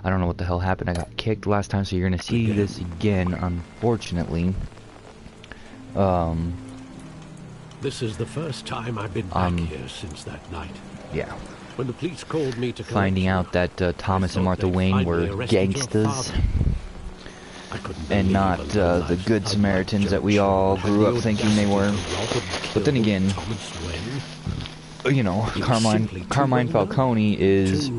I don't know what the hell happened. I got kicked last time, so you're gonna see this again, unfortunately. This is the first time I've been back here since that night. Yeah. When the police called me to finding out that Thomas and Martha Wayne were gangsters and not the good Samaritans that we all grew up thinking they were. But then again, you know, Carmine Falcone is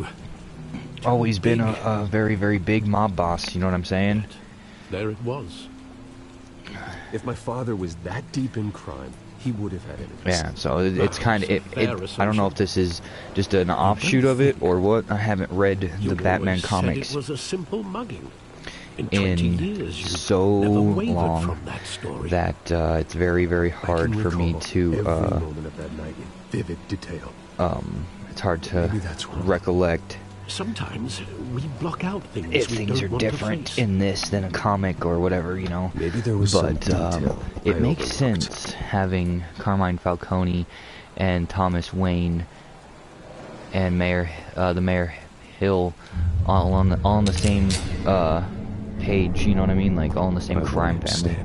always been a very, very big mob boss, you know what I'm saying? There it was. If my father was that deep in crime, he would have had enemies. Yeah, so it's kind of, I don't know if this is just an offshoot of it or what. I haven't read the Batman comics it was a simple mugging. In in so long that it's very, very hard for me to, every moment of that night in vivid detail. It's hard to recollect. Sometimes we block out things if things are different in this than a comic or whatever, you know. Maybe there was but some detail it makes sense having Carmine Falcone and Thomas Wayne and the Mayor Hill all on the same page. You know what I mean? Like all in the same crime family.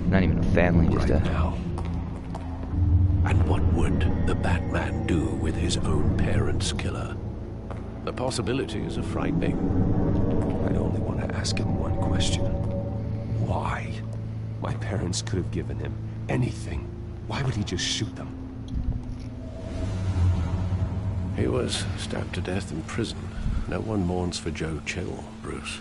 Not even a family, just a. Now. And what would the Batman do with his own parents' killer? The possibilities are frightening. I'd only want to ask him one question. Why? My parents could have given him anything. Why would he just shoot them? He was stabbed to death in prison. No one mourns for Joe Chill, Bruce.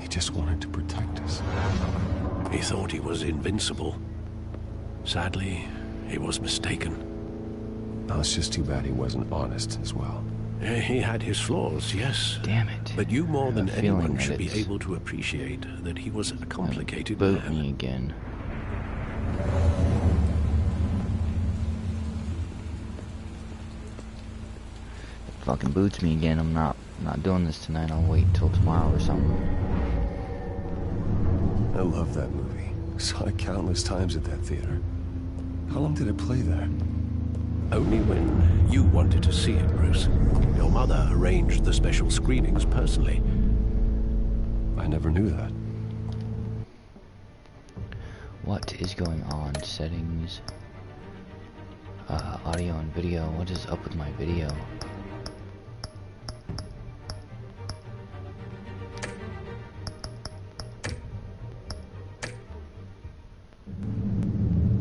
Just wanted to protect us. He thought he was invincible. Sadly, he was mistaken. Now, it's just too bad he wasn't honest as well. He had his flaws, yes. Damn it. But you more than anyone should be able to appreciate that he was a complicated man. Boot me again. It fucking boots me again. I'm not doing this tonight. I'll wait till tomorrow or something. I love that movie. Saw it countless times at that theater. How long did it play there? Only when you wanted to see it, Bruce. Your mother arranged the special screenings personally. I never knew that. What is going on? Settings. Audio and video. What is up with my video?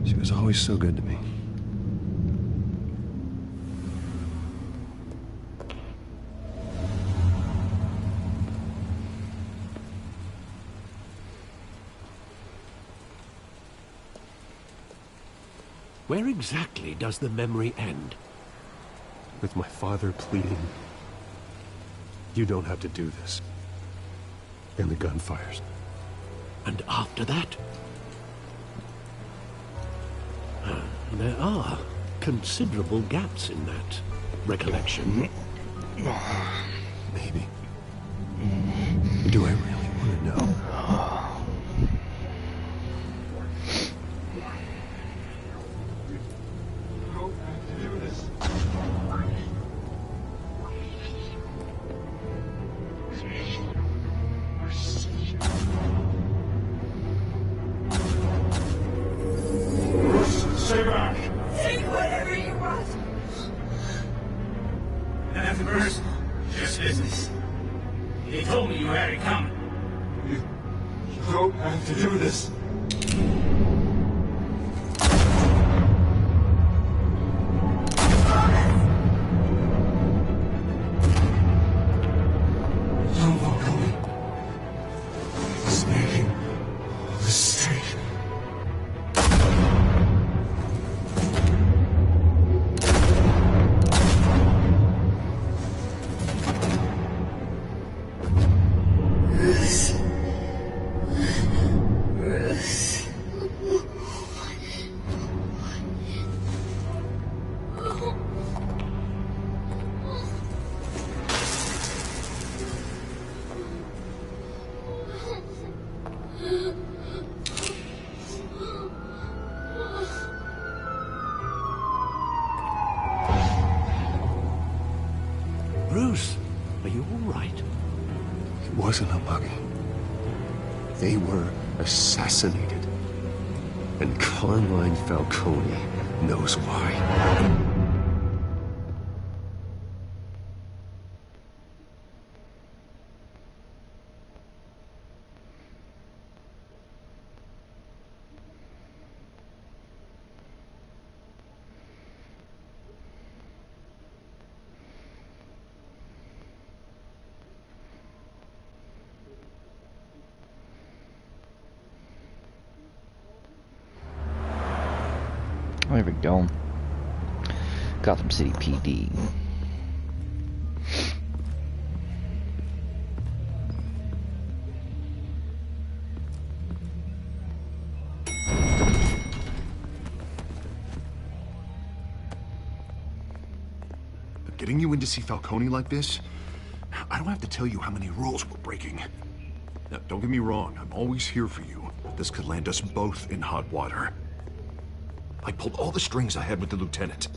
She was always so good to me. Where exactly does the memory end? With my father pleading, "You don't have to do this." And the gunfires. And after that? There are considerable gaps in that recollection. Maybe. Do I really want to know? Stay back! Take whatever you want! Nothing personal, just business. They told me you had it coming. You don't have to do this. Don't walk away. He's making a mistake. Bruce, are you all right? It wasn't a muggy. They were assassinated. And Carmine Falcone knows why. There we go. Gotham City PD. Getting you in to see Falcone like this? I don't have to tell you how many rules we're breaking. Now, don't get me wrong, I'm always here for you, but this could land us both in hot water. I pulled all the strings I had with the lieutenant.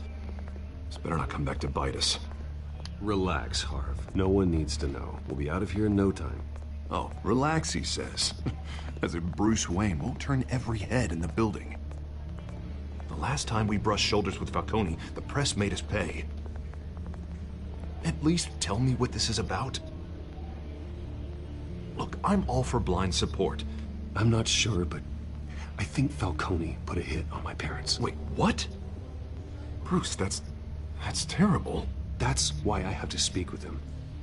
This better not come back to bite us. Relax, Harv. No one needs to know. We'll be out of here in no time. Oh, relax, he says. As if Bruce Wayne won't turn every head in the building. The last time we brushed shoulders with Falcone, the press made us pay. At least tell me what this is about. Look, I'm all for blind support. I'm not sure, but I think Falcone put a hit on my parents. Wait, what? Bruce, that's terrible. That's why I have to speak with him.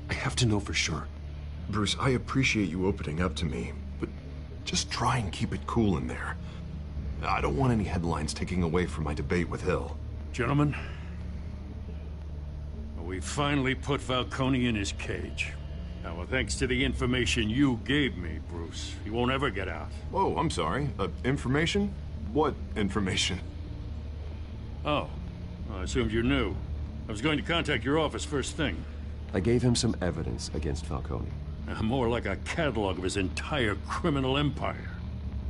I have to know for sure. Bruce, I appreciate you opening up to me, but just try and keep it cool in there. I don't want any headlines taking away from my debate with Hill. Gentlemen, we finally put Falcone in his cage. Now, well, thanks to the information you gave me, Bruce, he won't ever get out. Whoa, I'm sorry. Information? What information? Oh, I assumed you knew. I was going to contact your office first thing. I gave him some evidence against Falcone. More like a catalog of his entire criminal empire.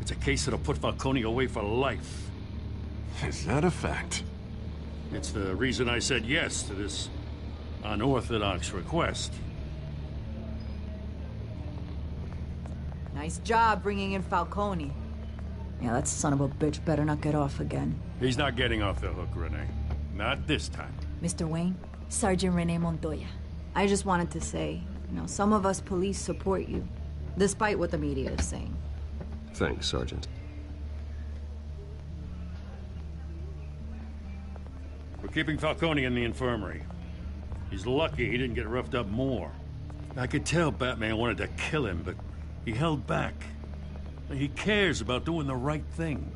It's a case that'll put Falcone away for life. Is that a fact? It's the reason I said yes to this unorthodox request. Nice job bringing in Falcone. Yeah, that son of a bitch better not get off again. He's not getting off the hook, Renee. Not this time. Mr. Wayne, Sergeant Renee Montoya. I just wanted to say, some of us police support you, despite what the media is saying. Thanks, Sergeant. We're keeping Falcone in the infirmary. He's lucky he didn't get roughed up more. I could tell Batman wanted to kill him, but he held back. He cares about doing the right thing.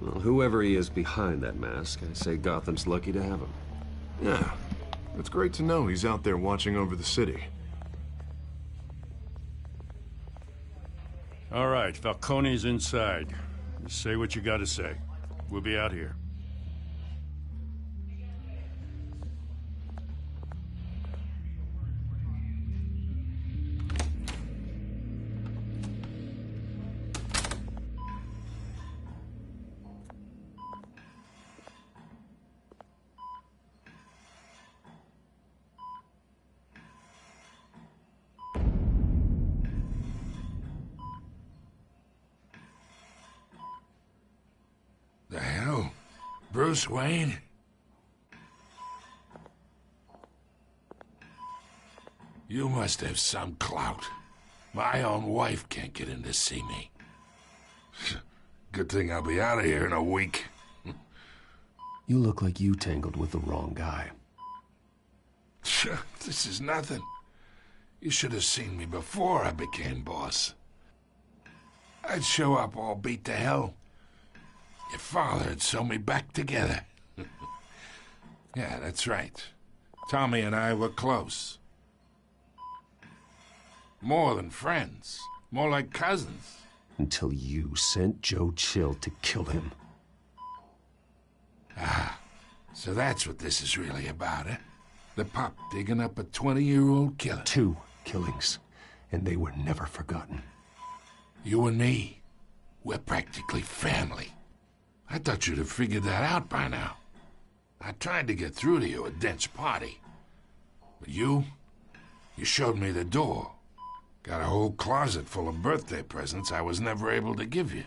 Well, whoever he is behind that mask, I say Gotham's lucky to have him. Yeah, it's great to know he's out there watching over the city. All right, Falcone's inside. Just say what you gotta say. We'll be out here. The hell? Bruce Wayne? You must have some clout. My own wife can't get in to see me. Good thing I'll be out of here in a week. You look like you tangled with the wrong guy. This is nothing. You should have seen me before I became boss. I'd show up all beat to hell. Your father had sewn me back together. Yeah, that's right. Tommy and I were close. More than friends. More like cousins. Until you sent Joe Chill to kill him. Ah, so that's what this is really about, eh? The pup digging up a 20-year-old killer. 2 killings, and they were never forgotten. You and me, we're practically family. I thought you'd have figured that out by now. I tried to get through to you at Dent's party. But you showed me the door. Got a whole closet full of birthday presents I was never able to give you.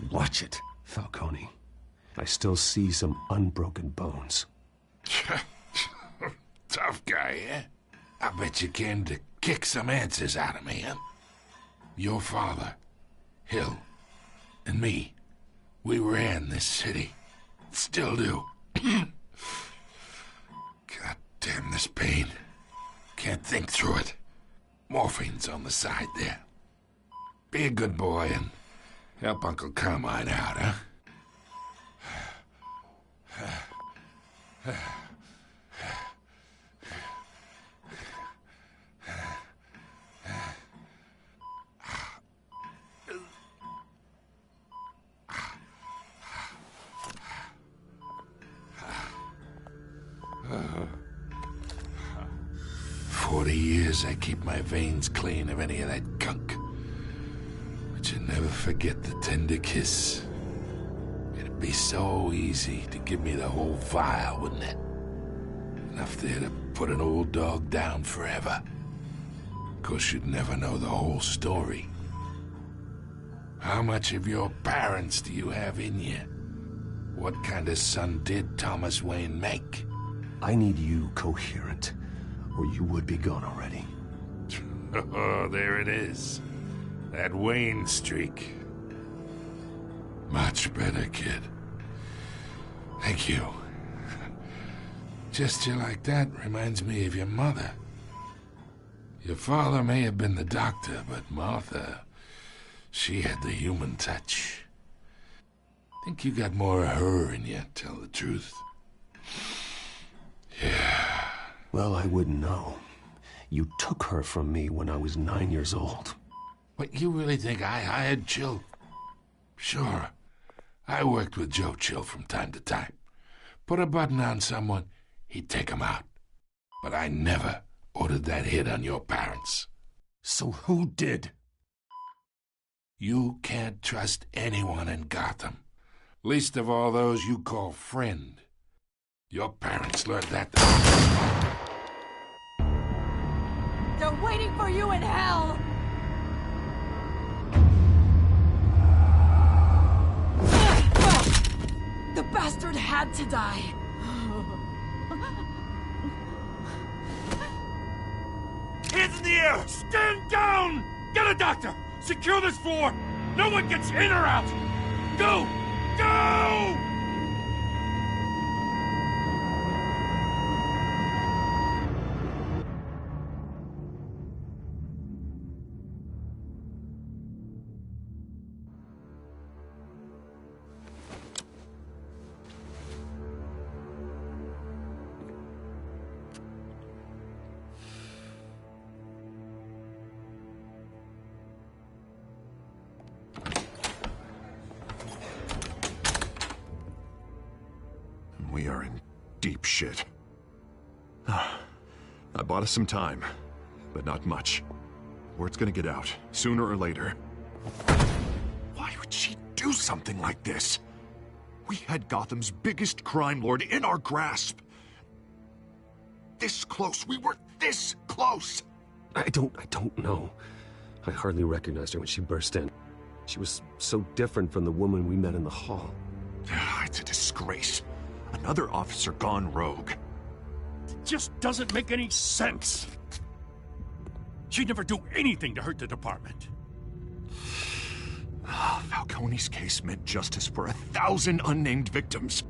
Watch it, Falcone. I still see some unbroken bones. Tough guy, eh? I bet you came to kick some answers out of me, huh? Your father, Hill, and me, we ran this city. Still do. God damn this pain. Can't think through it. Morphine's on the side there. Be a good boy and help Uncle Carmine out, huh? 40 years I keep my veins clean of any of that gunk. But you never forget the tender kiss. It'd be so easy to give me the whole vial, wouldn't it? Enough there to put an old dog down forever. Of course, you'd never know the whole story. How much of your parents do you have in you? What kind of son did Thomas Wayne make? I need you coherent, or you would be gone already. Oh, there it is. That Wayne streak. Much better, kid. Thank you. Gesture like that reminds me of your mother. Your father may have been the doctor, but Martha, she had the human touch. Think you got more of her in you, tell the truth. Yeah. Well, I wouldn't know. You took her from me when I was 9 years old. What, you really think I hired Chill? Sure. I worked with Joe Chill from time to time. Put a button on someone, he'd take him out. But I never ordered that hit on your parents. So who did? You can't trust anyone in Gotham. Least of all those you call friend. Your parents learned that. They're waiting for you in hell! The bastard had to die. Hands in the air! Stand down! Get a doctor! Secure this floor! No one gets in or out! Go! Go! We are in deep shit. I bought us some time, but not much. Word's gonna get out, sooner or later. Why would she do something like this? We had Gotham's biggest crime lord in our grasp. This close, we were this close! I don't know. I hardly recognized her when she burst in. She was so different from the woman we met in the hall. It's a disgrace. Another officer gone rogue. It just doesn't make any sense. She'd never do anything to hurt the department. Falcone's case meant justice for 1,000 unnamed victims.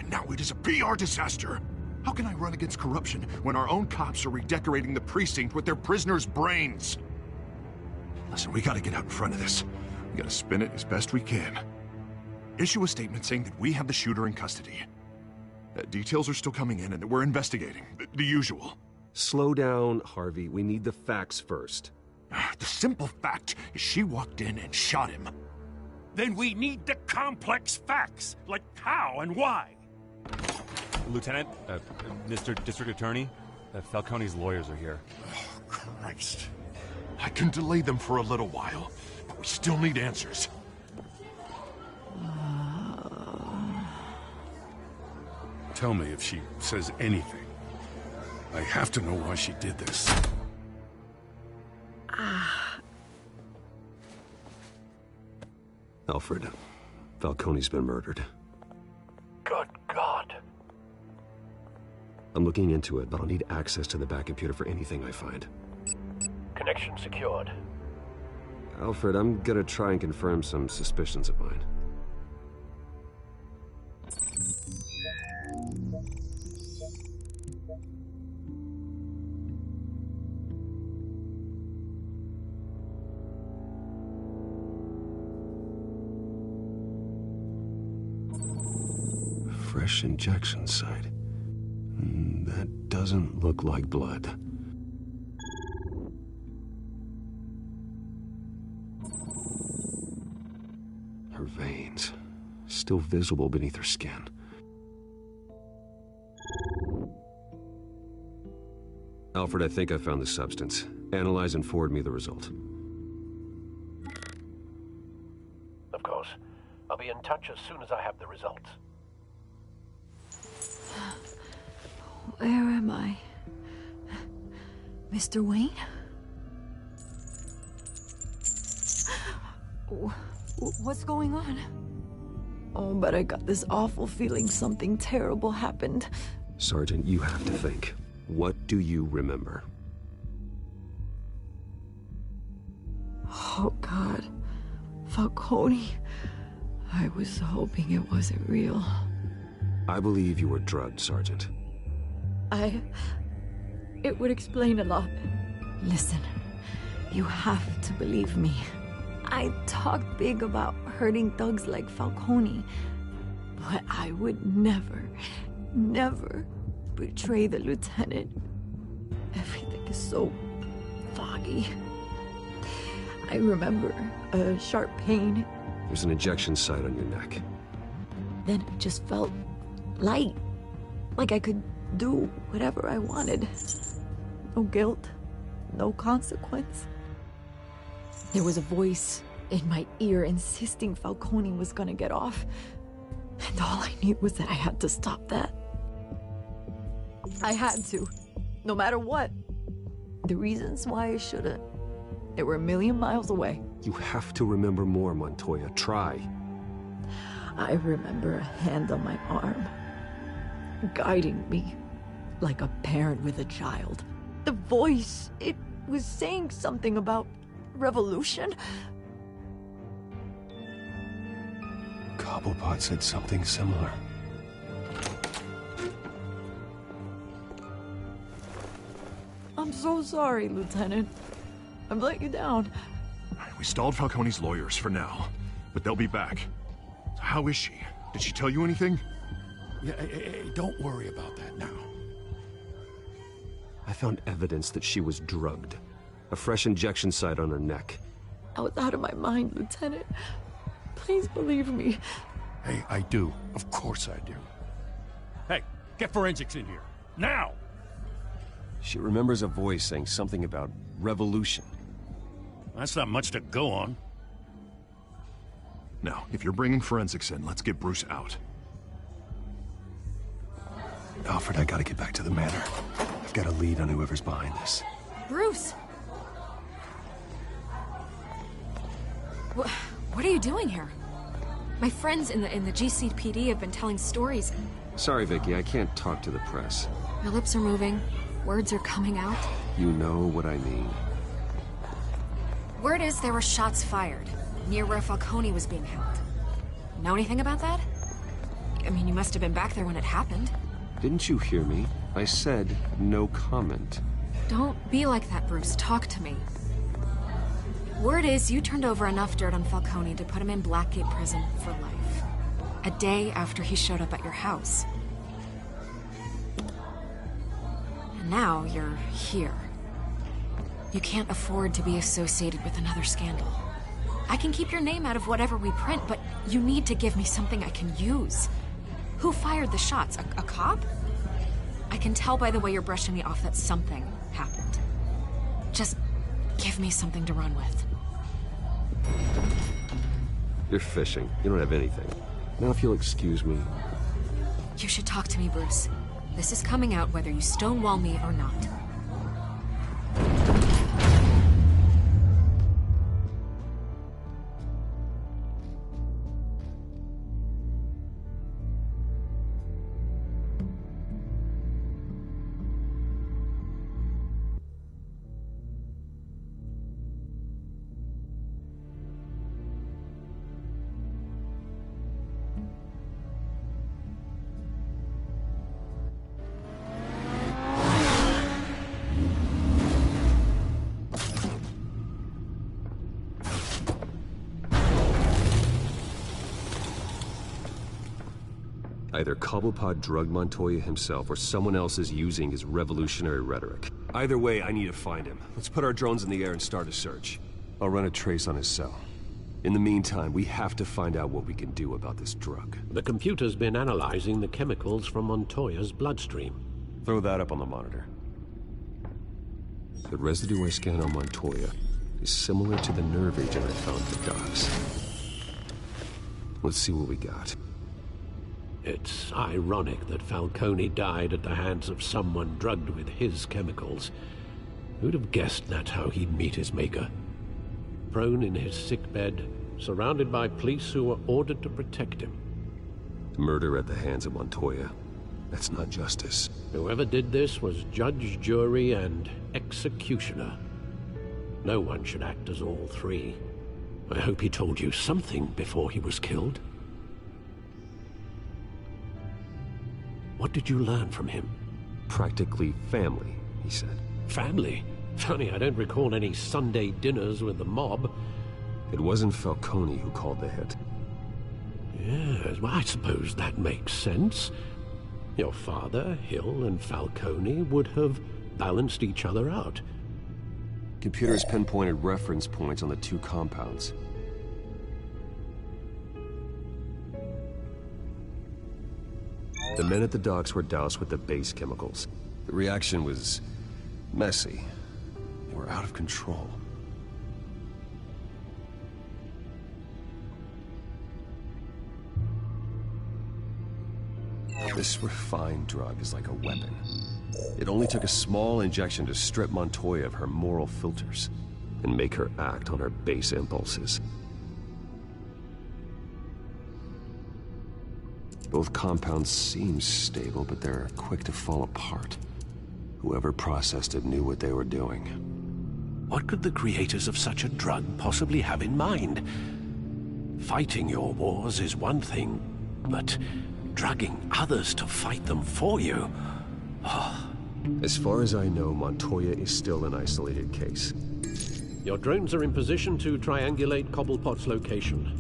And now it is a PR disaster. How can I run against corruption when our own cops are redecorating the precinct with their prisoners' brains? Listen, we gotta get out in front of this. We gotta spin it as best we can. Issue a statement saying that we have the shooter in custody. Details are still coming in and that we're investigating. The usual. Slow down, Harvey. We need the facts first. The simple fact is she walked in and shot him. Then we need the complex facts, like how and why. Lieutenant, Mr. District Attorney, Falcone's lawyers are here. Oh, Christ. I can delay them for a little while, but we still need answers. Tell me if she says anything. I have to know why she did this. Alfred, Falcone's been murdered. Good God. I'm looking into it, but I'll need access to the back computer for anything I find. Connection secured. Alfred, I'm gonna try and confirm some suspicions of mine. Fresh injection site. That doesn't look like blood. Her veins, still visible beneath her skin. Alfred, I think I found the substance. Analyze and forward me the result. Of course. I'll be in touch as soon as I have the results. Where am I? Mr. Wayne? What's going on? Oh, but I got this awful feeling something terrible happened. Sergeant, you have to think. What do you remember? Oh, God. Falcone. I was hoping it wasn't real. I believe you were drugged, Sergeant. It would explain a lot. Listen, you have to believe me. I talked big about hurting thugs like Falcone, but I would never, never betray the lieutenant. Everything is so foggy. I remember a sharp pain. There's an injection site on your neck. Then it just felt light, like I could do whatever I wanted. No guilt, no consequence. There was a voice in my ear insisting Falcone was gonna get off. And all I knew was that I had to stop that. I had to, no matter what. The reasons why I shouldn't, they were a million miles away. You have to remember more, Montoya. Try. I remember a hand on my arm, guiding me like a parent with a child. The voice, it was saying something about revolution. Cobblepot said something similar. I'm so sorry, Lieutenant. I've let you down. We stalled Falcone's lawyers for now, but they'll be back. How is she? Did she tell you anything? Yeah, don't worry about that now. I found evidence that she was drugged. A fresh injection site on her neck. I was out of my mind, Lieutenant. Please believe me. Hey, I do. Of course I do. Hey, get forensics in here. Now! She remembers a voice saying something about revolution. That's not much to go on. Now, if you're bringing forensics in, let's get Bruce out. Alfred, I gotta get back to the manor. I've got a lead on whoever's behind this. Bruce! What are you doing here? My friends in the GCPD have been telling stories. Sorry, Vicky, I can't talk to the press. Your lips are moving. Words are coming out. You know what I mean. Word is there were shots fired near where Falcone was being held. Know anything about that? I mean, you must have been back there when it happened. Didn't you hear me? I said no comment. Don't be like that, Bruce. Talk to me. Word is you turned over enough dirt on Falcone to put him in Blackgate Prison for life. A day after he showed up at your house. And now you're here. You can't afford to be associated with another scandal. I can keep your name out of whatever we print, but you need to give me something I can use. Who fired the shots? A cop? I can tell by the way you're brushing me off that something happened. Just give me something to run with. You're fishing. You don't have anything. Now if you'll excuse me. You should talk to me, Bruce. This is coming out whether you stonewall me or not. Either Cobblepot drugged Montoya himself, or someone else is using his revolutionary rhetoric. Either way, I need to find him. Let's put our drones in the air and start a search. I'll run a trace on his cell. In the meantime, we have to find out what we can do about this drug. The computer's been analyzing the chemicals from Montoya's bloodstream. Throw that up on the monitor. The residue I scanned on Montoya is similar to the nerve agent I found at the docks. Let's see what we got. It's ironic that Falcone died at the hands of someone drugged with his chemicals. Who'd have guessed that's how he'd meet his maker? Prone in his sickbed, surrounded by police who were ordered to protect him. Murder at the hands of Montoya. That's not justice. Whoever did this was judge, jury, and executioner. No one should act as all three. I hope he told you something before he was killed. What did you learn from him? Practically family, he said. Family? Funny, I don't recall any Sunday dinners with the mob. It wasn't Falcone who called the hit. Yes, well, I suppose that makes sense. Your father, Hill, and Falcone would have balanced each other out. Computers pinpointed reference points on the two compounds. The men at the docks were doused with the base chemicals. The reaction was messy. They were out of control. This refined drug is like a weapon. It only took a small injection to strip Montoya of her moral filters and make her act on her base impulses. Both compounds seem stable, but they're quick to fall apart. Whoever processed it knew what they were doing. What could the creators of such a drug possibly have in mind? Fighting your wars is one thing, but drugging others to fight them for you? Oh. As far as I know, Montoya is still an isolated case. Your drones are in position to triangulate Cobblepot's location.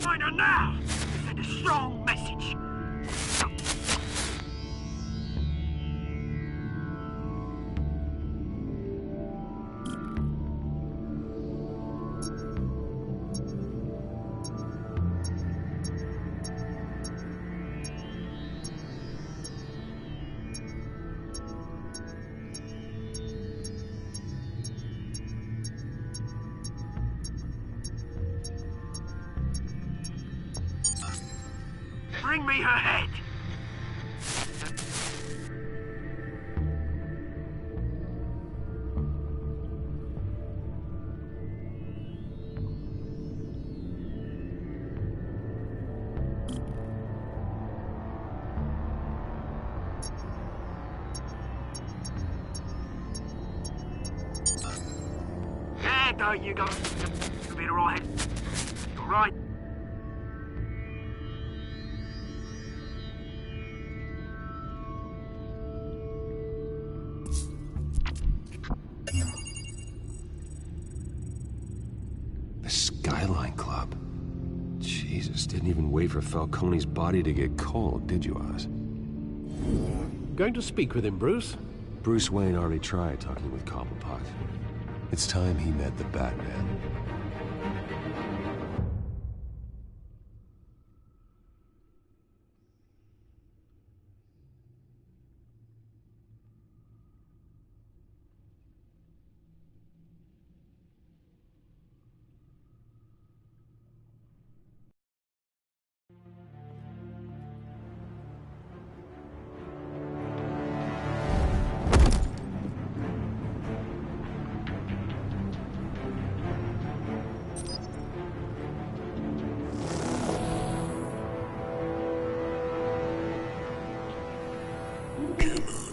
Find her now! Send a strong message. Bring me her head! There you go. You'll be alright. Alright. The Skyline Club. Jesus, didn't even wait for Falcone's body to get cold, did you, Oz? Going to speak with him, Bruce? Bruce Wayne already tried talking with Cobblepot. It's time he met the Batman.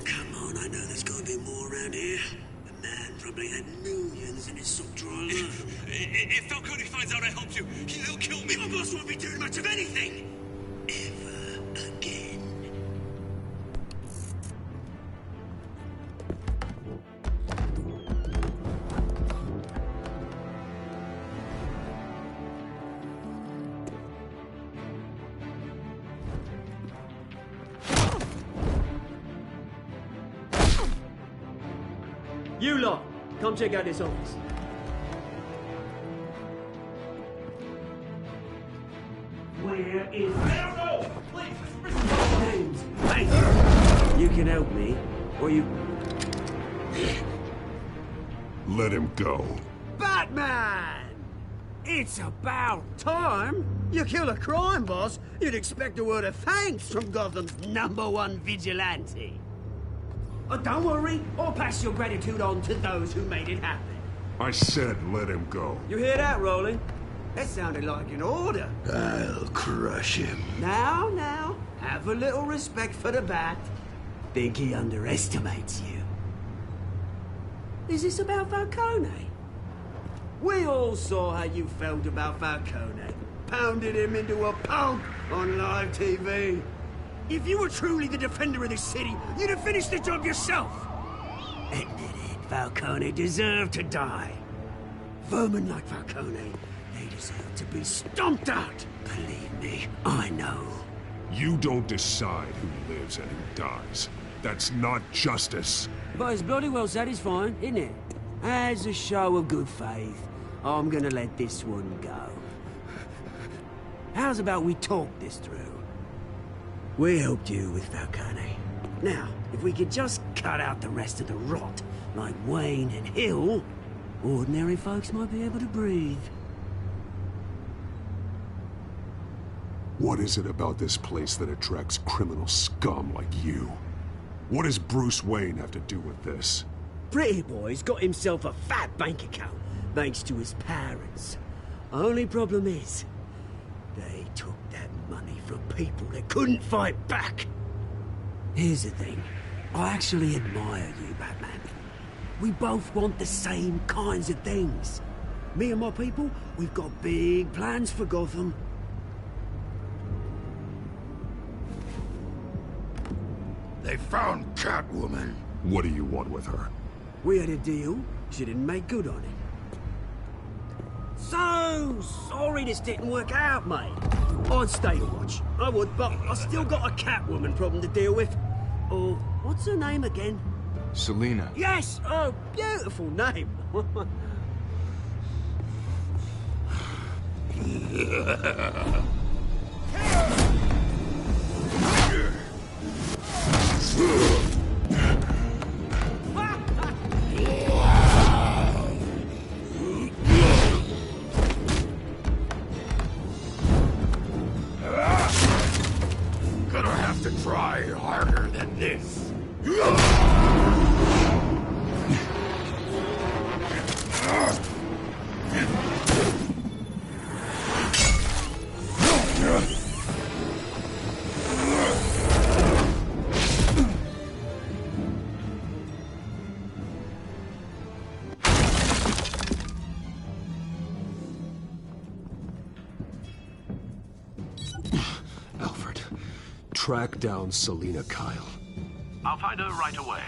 Come on, I know there's gotta be more around here. The man probably had millions in his sock drawer. If Falcone finds out I helped you, he'll kill me. Your boss won't be doing much of anything. Ever again. You lot, come check out this office. Where is... No! Please, names. Hey, you can help me, or you... Let him go. Batman! It's about time. You kill a crime boss, you'd expect a word of thanks from Gotham's #1 vigilante. Oh, don't worry, I'll pass your gratitude on to those who made it happen. I said let him go. You hear that, Roland? That sounded like an order. I'll crush him. Now, have a little respect for the Bat. Think he underestimates you. Is this about Falcone? We all saw how you felt about Falcone. Pounded him into a pulp on live TV. If you were truly the defender of this city, you'd have finished the job yourself. Admit it, Falcone deserved to die. Vermin like Falcone, they deserve to be stomped out. Believe me, I know. You don't decide who lives and who dies. That's not justice. But it's bloody well satisfying, isn't it? As a show of good faith, I'm gonna let this one go. How's about we talk this through? We helped you with Falcone. Now, if we could just cut out the rest of the rot, like Wayne and Hill, ordinary folks might be able to breathe. What is it about this place that attracts criminal scum like you? What does Bruce Wayne have to do with this? Pretty Boy's got himself a fat bank account, thanks to his parents. Only problem is, they took that money from people that couldn't fight back. Here's the thing. I actually admire you, Batman. We both want the same kinds of things. Me and my people, we've got big plans for Gotham. They found Catwoman. What do you want with her? We had a deal. She didn't make good on it. So sorry this didn't work out, mate. I'd stay to watch. I would, but I still got a Catwoman problem to deal with. Oh, what's her name again? Selina. Yes! Oh, beautiful name. Gonna have to try harder than this. Alfred, track down Selina Kyle. I'll find her right away.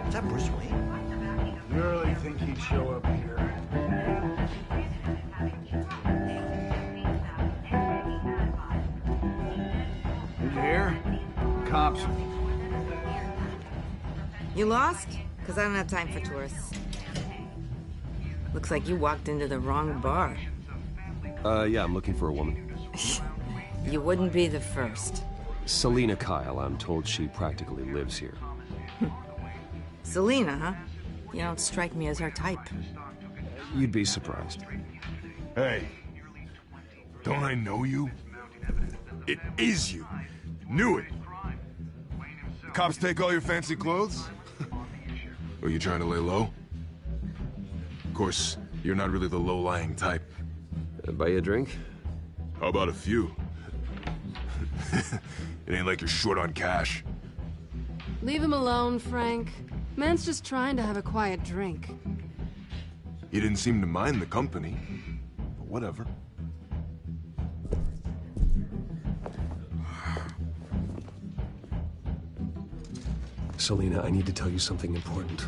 Is that Bruce Wayne? You really think he'd show up here? You here? Cops. You lost? Because I don't have time for tourists. Looks like you walked into the wrong bar. Yeah, I'm looking for a woman. You wouldn't be the first. Selina Kyle, I'm told she practically lives here. Selina, huh? You don't strike me as her type. You'd be surprised. Hey, don't I know you? It is you. Knew it. Cops take all your fancy clothes? Are you trying to lay low? Of course, you're not really the low-lying type. Buy you a drink? How about a few? It ain't like you're short on cash. Leave him alone, Frank. Man's just trying to have a quiet drink. You didn't seem to mind the company. But whatever. Selina, I need to tell you something important.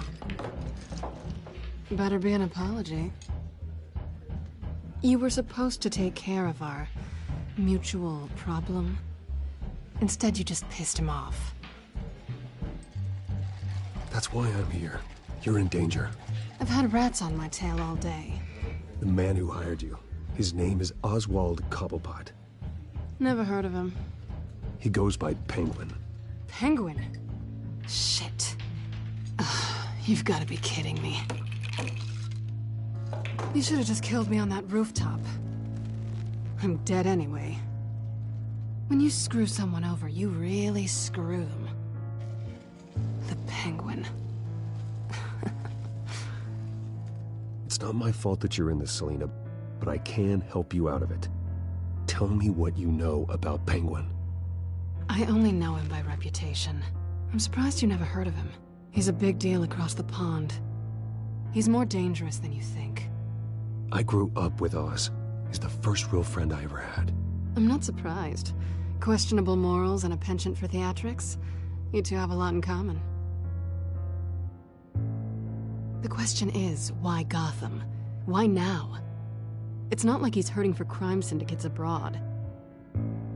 Better be an apology. You were supposed to take care of our mutual problem. Instead, you just pissed him off. That's why I'm here. You're in danger. I've had rats on my tail all day. The man who hired you, his name is Oswald Cobblepot. Never heard of him. He goes by Penguin. Penguin? Shit. Ugh, you've got to be kidding me. You should have just killed me on that rooftop. I'm dead anyway. When you screw someone over, you really screw them. The Penguin. It's not my fault that you're in this, Selina, but I can help you out of it. Tell me what you know about Penguin. I only know him by reputation. I'm surprised you never heard of him. He's a big deal across the pond. He's more dangerous than you think. I grew up with Oz. He's the first real friend I ever had. I'm not surprised. Questionable morals and a penchant for theatrics. You two have a lot in common. The question is, why Gotham? Why now? It's not like he's hurting for crime syndicates abroad.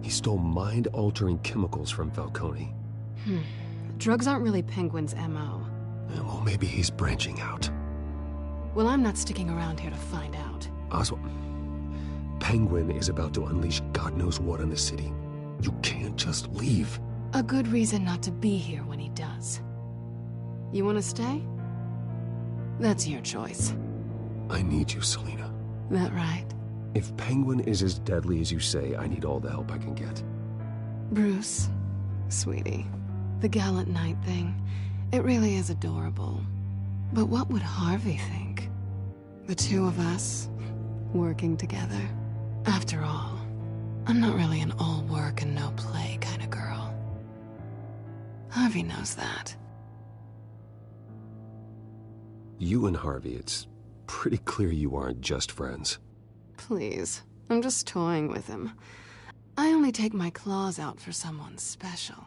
He stole mind-altering chemicals from Falcone. Drugs aren't really Penguin's MO. Well, maybe he's branching out. Well, I'm not sticking around here to find out. Oswald, Penguin is about to unleash God knows what on the city. You can't just leave. A good reason not to be here when he does. You want to stay? That's your choice. I need you, Selina. That right? If Penguin is as deadly as you say, I need all the help I can get. Bruce, sweetie, the gallant knight thing, it really is adorable. But what would Harvey think? The two of us, working together. After all, I'm not really an all work and no play kind of girl. Harvey knows that. You and Harvey, it's pretty clear you aren't just friends. Please, I'm just toying with him. I only take my claws out for someone special.